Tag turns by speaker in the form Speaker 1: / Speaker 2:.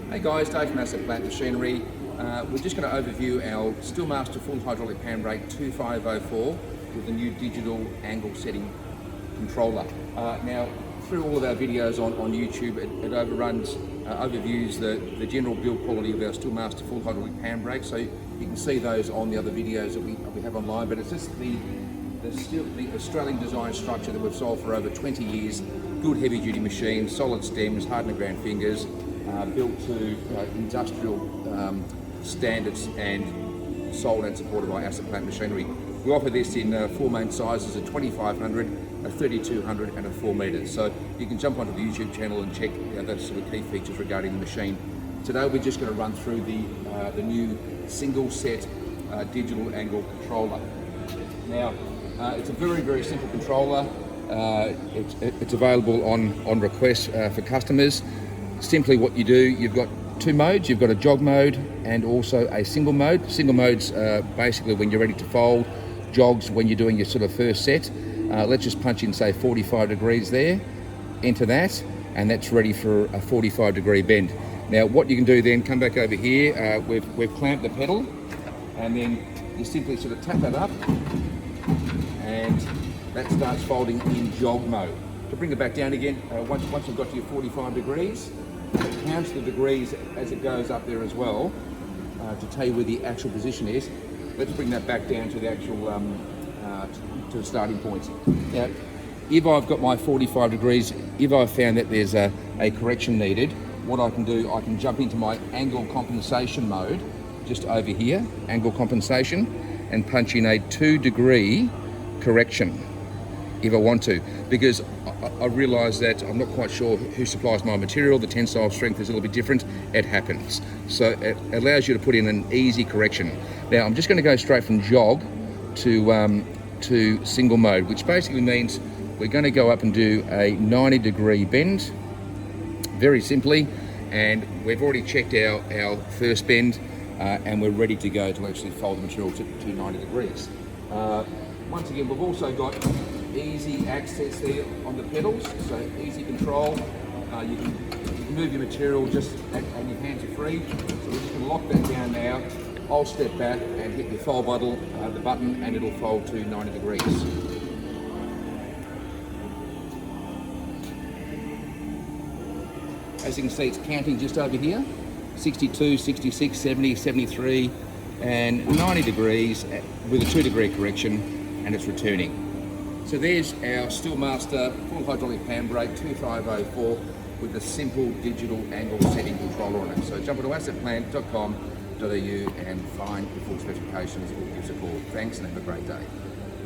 Speaker 1: Hey guys, Dave from SM-FHPB Machinery. We're just going to overview our Steelmaster full hydraulic Panbrake 2504 with the new digital angle setting controller. Now, through all of our videos on YouTube, it overviews the general build quality of our Steelmaster full hydraulic Panbrake. So you can see those on the other videos that we have online, but it's just the Australian design structure that we've sold for over 20 years. Good heavy duty machine, solid stems, hardened ground fingers, built to industrial standards and sold and supported by SM-FHPB Machinery. We offer this in four main sizes: a 2500, a 3200 and a 4 metres. So you can jump onto the YouTube channel and check those sort of key features regarding the machine. Today we're just going to run through the new single set digital angle controller. Now it's a very simple controller. It's available on request for customers. Simply what you do, you've got two modes. You've got a jog mode and also a single mode. Single mode's basically when you're ready to fold. Jogs when you're doing your sort of first set. Let's just punch in, say, 45 degrees there, enter that, and that's ready for a 45 degree bend. Now what you can do then, come back over here, we've clamped the pedal, and then you simply sort of tap that up, and that starts folding in jog mode. To bring it back down again, once you've got to your 45 degrees, it counts the degrees as it goes up there as well, to tell you where the actual position is. Let's bring that back down to the actual to the starting point. Now, if I've got my 45 degrees, if I've found that there's a correction needed, what I can do, I can jump into my angle compensation mode, just over here, angle compensation, and punch in a 2 degree correction if I want to, because I realise that I'm not quite sure who supplies my material. The tensile strength is a little bit different. It happens. So it allows you to put in an easy correction. Now I'm just going to go straight from jog to single mode, which basically means we're going to go up and do a 90 degree bend, very simply, and we've already checked our first bend, and we're ready to go to actually fold the material to 90 degrees. Once again, we've also got easy access there on the pedals, so easy control. You can move your material just and your hands are free. So we're just going to lock that down now. I'll step back and hit the fold button, and it'll fold to 90 degrees. As you can see, it's counting just over here. 62, 66, 70, 73 and 90 degrees with a 2 degree correction, and it's returning. So there's our Steelmaster full hydraulic Panbrake 2504 with a simple digital angle setting controller on it. So jump into assetplant.com.au and find the full specifications or give us a call. Thanks and have a great day.